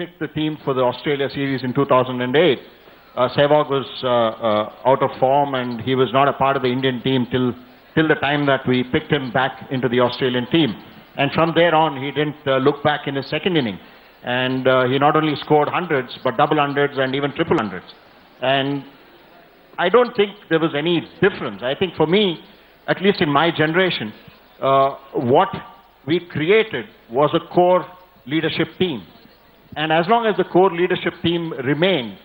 picked the team for the Australia series in 2008, Sehwag was out of form and he was not a part of the Indian team till the time that we picked him back into the Australian team. And from there on, he didn't look back in his second inning. And he not only scored hundreds, but double hundreds and even triple hundreds. And I don't think there was any difference. I think for me, at least in my generation, what we created was a core leadership team. And as long as the core leadership team remained,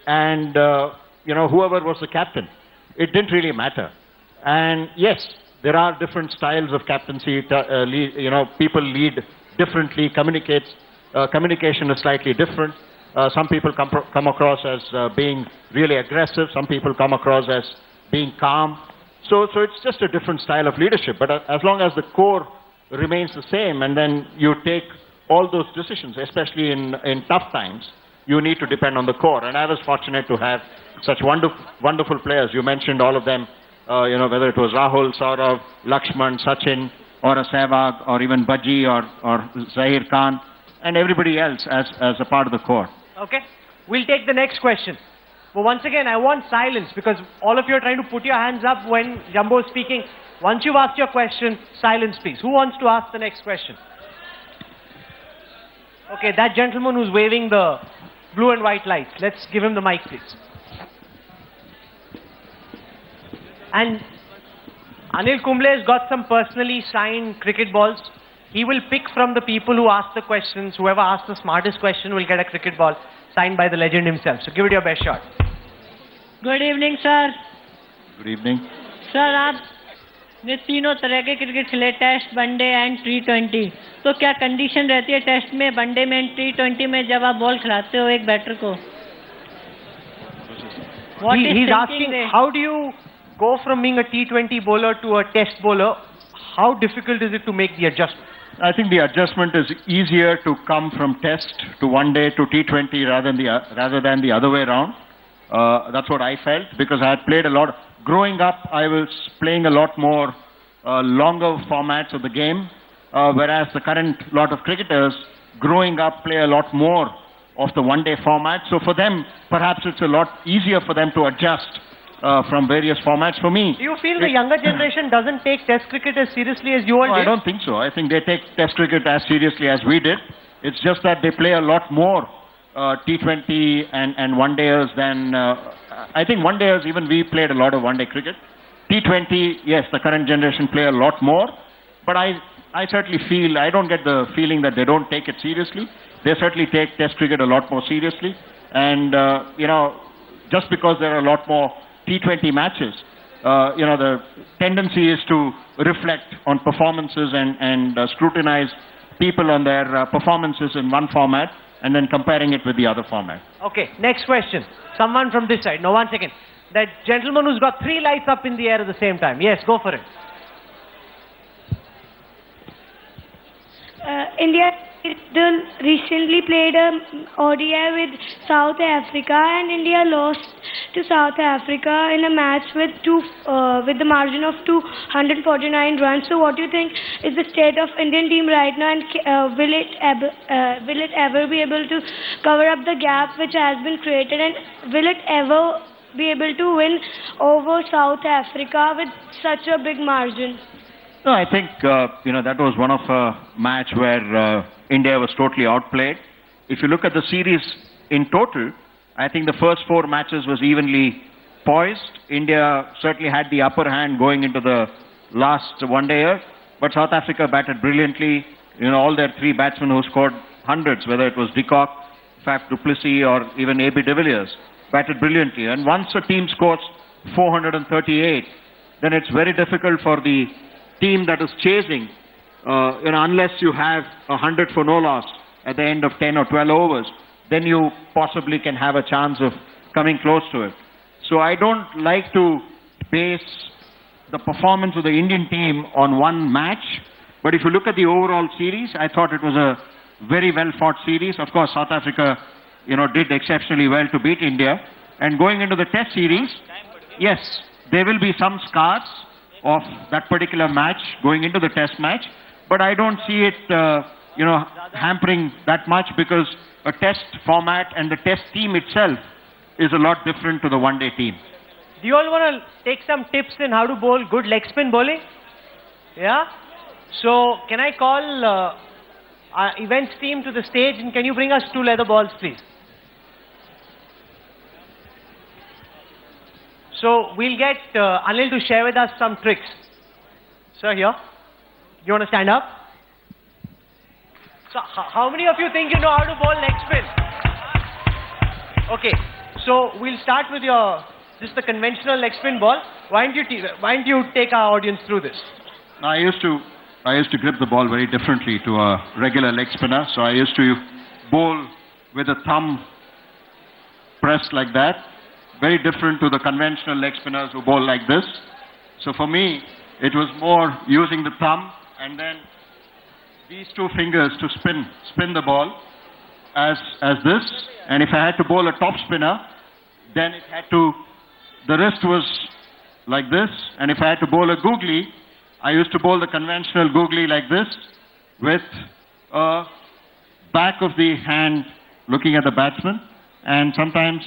and whoever was the captain, it didn't really matter. And yes, there are different styles of captaincy. People lead differently. Communication is slightly different. Some people come across as being really aggressive. Some people come across as being calm. So it's just a different style of leadership. But as long as the core remains the same, and then you take all those decisions, especially in tough times, you need to depend on the core. And I was fortunate to have such wonderful players. You mentioned all of them, whether it was Rahul, Saurav, Lakshman, Sachin, or a Sehwag, or even Bhaji, or Zahir Khan, and everybody else as a part of the core. Okay. We'll take the next question. But once again, I want silence because all of you are trying to put your hands up when Jumbo is speaking. Once you've asked your question, silence please. Who wants to ask the next question? Okay, that gentleman who's waving the blue and white lights. Let's give him the mic, please. And Anil Kumble has got some personally signed cricket balls. He will pick from the people who ask the questions. Whoever asks the smartest question will get a cricket ball signed by the legend himself. So give it your best shot. Good evening, sir. Good evening. Sir, आपने तीनों तरह के cricket खेले, test, one day and टी20. तो क्या condition रहती है test में, वनडे में, टी20 में जब आप बॉल खिलाते हो एक बैटर को? He's asking, how do you go from being a T20 bowler to a test bowler? How difficult is it to make the adjustment? I think the adjustment is easier to come from test to one day to T20 rather than the other way around. That's what I felt because I had played a lot. Growing up, I was playing a lot more longer formats of the game, whereas the current lot of cricketers growing up play a lot more of the one-day format. So for them, perhaps it's a lot easier for them to adjust from various formats. For me, do you feel the younger generation doesn't take test cricket as seriously as you all did? I don't think so. I think they take test cricket as seriously as we did. It's just that they play a lot more T20 and one-dayers than... I think one-dayers, even we played a lot of one-day cricket. T20, yes, the current generation play a lot more. But I certainly feel, I don't get the feeling that they don't take it seriously. They certainly take test cricket a lot more seriously. And, just because there are a lot more T20 matches, the tendency is to reflect on performances and scrutinize people on their performances in one format and then comparing it with the other format. Okay, next question. Someone from this side. No, 1 second. That gentleman who's got 3 lights up in the air at the same time. Yes, go for it. India recently played an ODI with South Africa, and India lost to South Africa in a match with the margin of 249 runs. So, what do you think is the state of Indian team right now, and will it ever be able to cover up the gap which has been created, and will it ever be able to win over South Africa with such a big margin? No, I think, that was one of a match where India was totally outplayed. If you look at the series in total, I think the first 4 matches was evenly poised. India certainly had the upper hand going into the last one-dayer, but South Africa batted brilliantly. All their 3 batsmen who scored hundreds, whether it was de Kock, Faf du Plessis, or even A.B. de Villiers, batted brilliantly. And once a team scores 438, then it's very difficult for the team that is chasing, unless you have 100 for no loss at the end of 10 or 12 overs, then you possibly can have a chance of coming close to it. So I don't like to base the performance of the Indian team on one match, but if you look at the overall series, I thought it was a very well fought series. Of course, South Africa, did exceptionally well to beat India. And going into the test series, yes, there will be some scars of that particular match going into the test match, but I don't see it, hampering that much because a test format and the test team itself is a lot different to the one-day team. Do you all want to take some tips in how to bowl good leg spin bowling? Yeah? So, can I call our events team to the stage, and can you bring us 2 leather balls, please? So, we'll get Anil to share with us some tricks. Sir, here. You want to stand up? So, how many of you think you know how to bowl leg spin? Okay, so we'll start with just the conventional leg spin ball. Why don't you take our audience through this? I used to grip the ball very differently to a regular leg spinner. So I used to bowl with a thumb pressed like that. Very different to the conventional leg spinners who bowl like this. So for me, it was more using the thumb and then these 2 fingers to spin the ball as this. And if I had to bowl a top spinner, then the wrist was like this. And if I had to bowl a googly, I used to bowl the conventional googly like this with a back of the hand looking at the batsman. And sometimes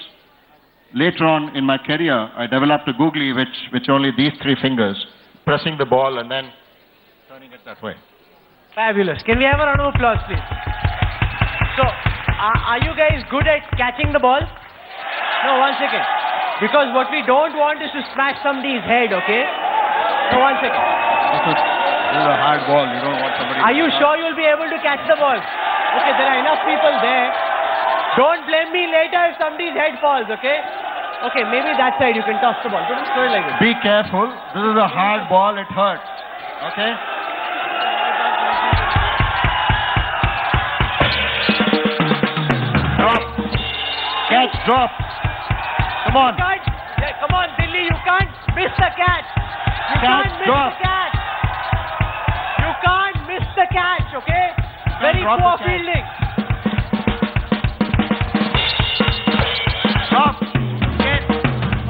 later on in my career, I developed a googly which only these 3 fingers, pressing the ball and then turning it that way. Fabulous. Can we have a round of applause, please? So, are you guys good at catching the ball? No, one second. Because what we don't want is to smash somebody's head, okay? So, one second. This is a hard ball. You don't want somebody... Are you sure you'll be able to catch the ball? Okay, there are enough people there. Don't blame me later if somebody's head falls, okay? Okay, maybe that side you can toss the ball. Don't throw it like this. Be careful. This is a hard ball. It hurts. Okay? Drop. Catch, drop. Come on. Come on, Dilli, you can't miss the catch. You can't miss the catch. You can't miss the catch, okay? Very poor fielding. Stop. Again.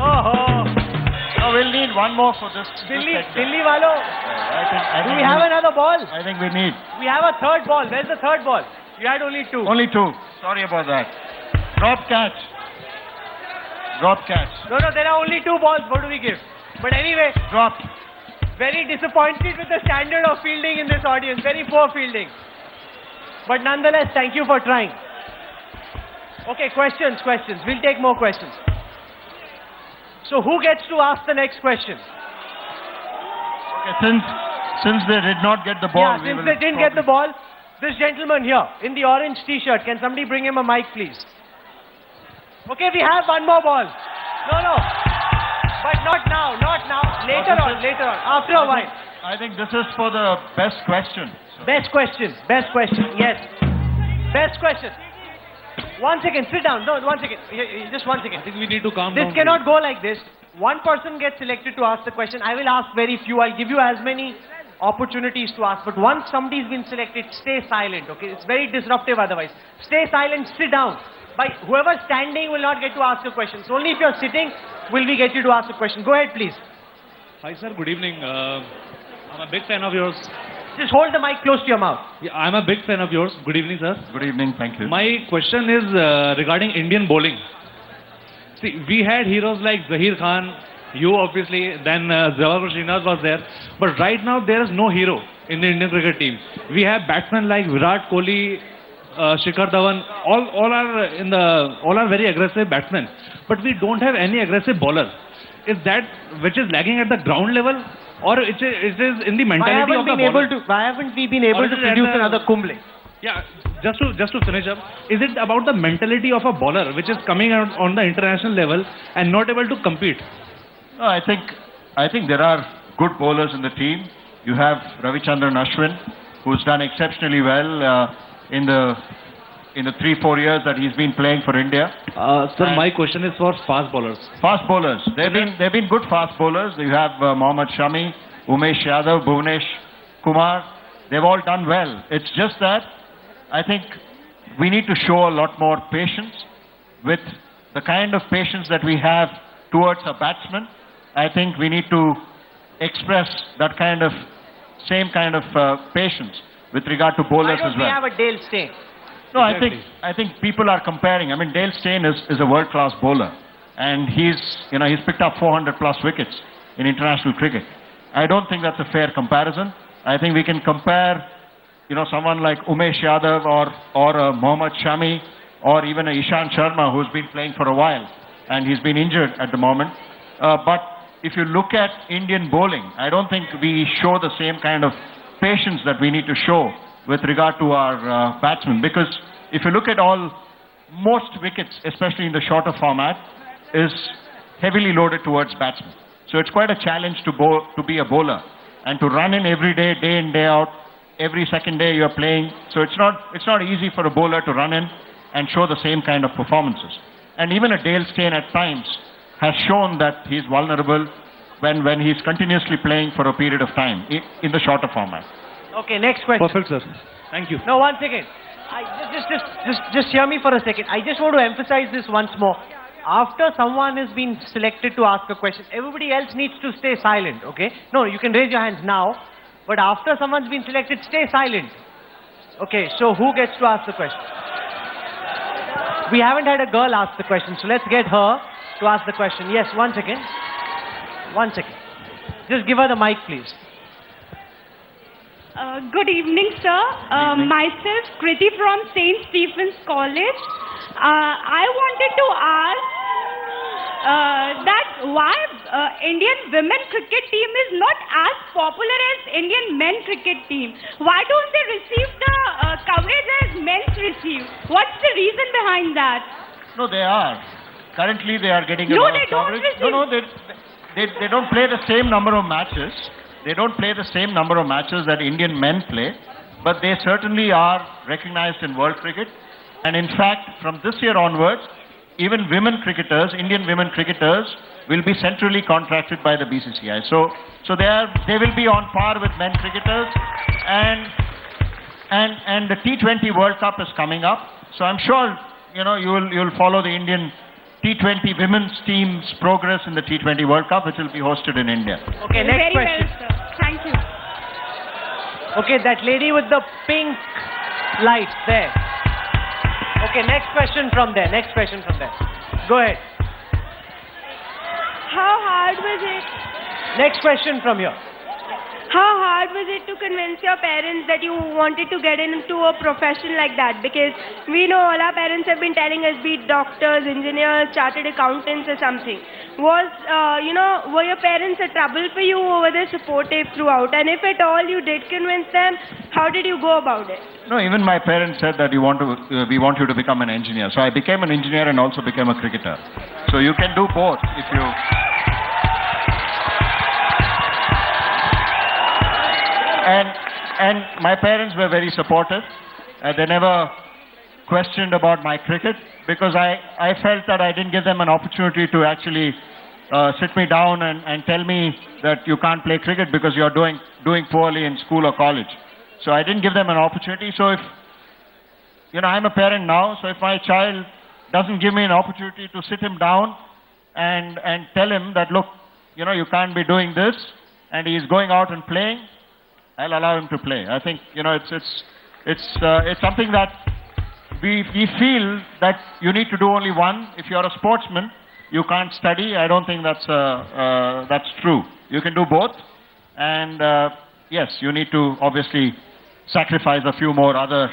Oh. No, we'll need one more for this. Dilli walo. I think Do we have another ball? I think we need. We have a third ball. Where's the third ball? You had only 2. Only 2. Sorry about that. Drop catch. Drop catch. No, there are only 2 balls. What do we give? But anyway, Drop. very disappointed with the standard of fielding in this audience. Very poor fielding. But nonetheless, thank you for trying. Okay, questions. We'll take more questions. So who gets to ask the next question? Okay, since they did not get the ball, Yeah, since they didn't get the ball, this gentleman here in the orange t-shirt, can somebody bring him a mic, please? Okay, we have one more ball. No. But not now. Later on, after a while. I think this is for the best question. Best question, yes. Best question. One second, sit down. No, 1 second. Just 1 second. I think we need to calm down. This cannot go like this. One person gets selected to ask the question. I will ask very few. I'll give you as many opportunities to ask. But once somebody's been selected, stay silent, okay? It's very disruptive otherwise. Stay silent, sit down. Whoever's standing will not get to ask a question. So only if you're sitting will we get you to ask a question. Go ahead, please. Hi, sir. Good evening. I'm a big fan of yours. Just hold the mic close to your mouth. Yeah, I'm a big fan of yours. Good evening, sir. Good evening, thank you. My question is regarding Indian bowling. See, we had heroes like Zahir Khan, you obviously, then Zawahir Srinivas was there. But right now there is no hero in the Indian cricket team. We have batsmen like Virat Kohli, Shikhar Dhawan, all are very aggressive batsmen. But we don't have any aggressive bowler. Is that which is lagging at the ground level, or it is in the mentality of the bowler? Why haven't we been able to produce another Kumble? Yeah, just to finish up, is it about the mentality of a bowler which is coming out on the international level and not able to compete? No, I think there are good bowlers in the team. You have Ravichandran Ashwin, who's done exceptionally well in the 3-4 years that he's been playing for India. Sir, my question is for fast bowlers. Fast bowlers. They've been good fast bowlers. You have Mohammad Shami, Umesh Yadav, Bhuvanesh Kumar. They've all done well. It's just that I think we need to show a lot more patience. With the kind of patience that we have towards a batsman, I think we need to express that same kind of patience with regard to bowlers as well. Why don't we have a Dale Steyn? No, I think people are comparing. I mean, Dale Steyn is a world-class bowler, and he's picked up 400 plus wickets in international cricket. I don't think that's a fair comparison. I think we can compare, someone like Umesh Yadav or Mohammad Shami or even a Ishant Sharma who's been playing for a while, and he's been injured at the moment. But if you look at Indian bowling, I don't think we show the same kind of patience that we need to show with regard to our batsmen, because if you look at most wickets, especially in the shorter format, is heavily loaded towards batsmen. So it's quite a challenge to be a bowler and to run in every day, day in, day out. Every second day you're playing. So it's not easy for a bowler to run in and show the same kind of performances. And even a Dale Steyn at times has shown that he's vulnerable when he's continuously playing for a period of time in the shorter format. Okay, next question. Perfect, sir. Thank you. No, one second. Just hear me for a second. I just want to emphasize this once more. After someone has been selected to ask a question, everybody else needs to stay silent, okay? No, you can raise your hands now, but after someone's been selected, stay silent. Okay, so who gets to ask the question? We haven't had a girl ask the question, so let's get her to ask the question. Yes, one second. One second. Just give her the mic, please. Good evening, sir. Myself, Kriti from St. Stephen's College. I wanted to ask that why Indian women cricket team is not as popular as Indian men cricket team. Why don't they receive the coverage as men's receive? What's the reason behind that? No, they are. Currently, they are getting a No, lot they of don't coverage. receive. No, they don't play the same number of matches. They don't play the same number of matches that Indian men play, but they certainly are recognized in world cricket. And in fact, from this year onwards, even women cricketers, Indian women cricketers, will be centrally contracted by the BCCI. So they will be on par with men cricketers, and the T20 World Cup is coming up. So I'm sure you'll follow the Indian T20 women's team's progress in the T20 World Cup, which will be hosted in India. Okay, next Very question. well, sir. Thank you. Okay, that lady with the pink lights there. Okay, next question from there. Next question from there. Go ahead. How hard was it? Next question from here. How hard was it to convince your parents that you wanted to get into a profession like that? Because we know all our parents have been telling us be doctors, engineers, chartered accountants or something. Were your parents a trouble for you or were they supportive throughout? And if at all you did convince them, how did you go about it? No, even my parents said that we want you to become an engineer. So I became an engineer and also became a cricketer. So you can do both if you... And my parents were very supportive. They never questioned about my cricket because I felt that I didn't give them an opportunity to actually sit me down and tell me that you can't play cricket because you're doing poorly in school or college. So I didn't give them an opportunity. So if, I'm a parent now, so if my child doesn't give me an opportunity to sit him down and tell him that, look, you can't be doing this, and he's going out and playing, I'll allow him to play. I think, it's something that we feel that you need to do only one. If you're a sportsman, you can't study. I don't think that's true. You can do both. And yes, you need to obviously sacrifice a few more other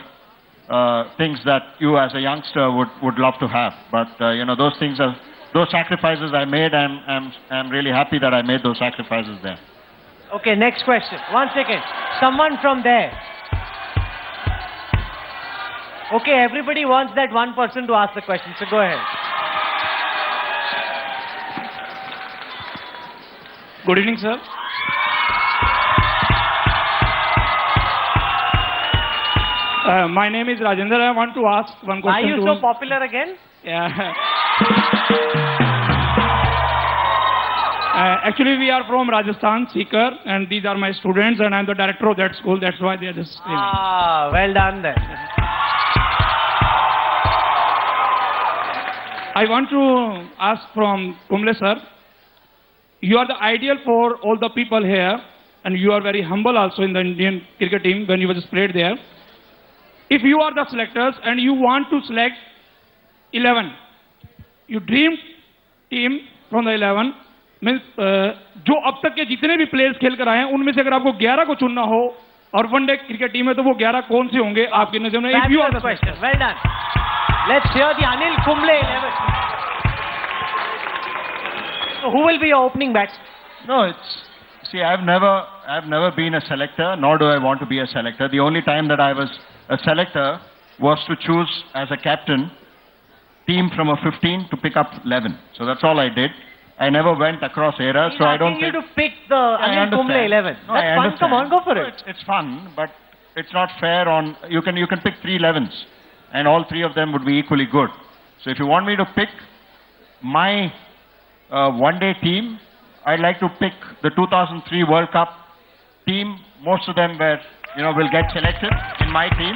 things that you as a youngster would love to have. But, those sacrifices I made, I'm really happy that I made those sacrifices there. Okay, next question. One second. Someone from there. Okay, everybody wants that one person to ask the question, so go ahead. Good evening, sir. My name is Rajendra. I want to ask one question. Are you so popular again? Yeah. Actually, we are from Rajasthan, Sikar, and these are my students, and I'm the director of that school. That's why they are just screaming. Ah, well done then. I want to ask from Kumble sir, you are the ideal for all the people here, and you are very humble also in the Indian cricket team when you were just played there. if you are the selectors and you want to select 11, you dream team from the 11, means जो अब तक के जितने भी players खेल कर आए हैं उनमें से अगर आपको 11 को चुनना हो और वनडे क्रिकेट टीम है तो वो 11 कौन से होंगे आपकी नजर में? If you are the question, well done. Let's hear the Anil Kumble 11. So who will be your opening batsman? No, see, I've never been a selector, nor do I want to be a selector. The only time that I was a selector was to choose as a captain team from a 15 to pick up 11. So that's all I did. I never went across eras, so I don't think... think... you to pick the Anil Kumble 11. No, That's fun, come on, go for it. It's fun, but it's not fair on... You can pick 3 11s, and all 3 of them would be equally good. So if you want me to pick my one-day team, I'd like to pick the 2003 World Cup team. Most of them will get selected in my team.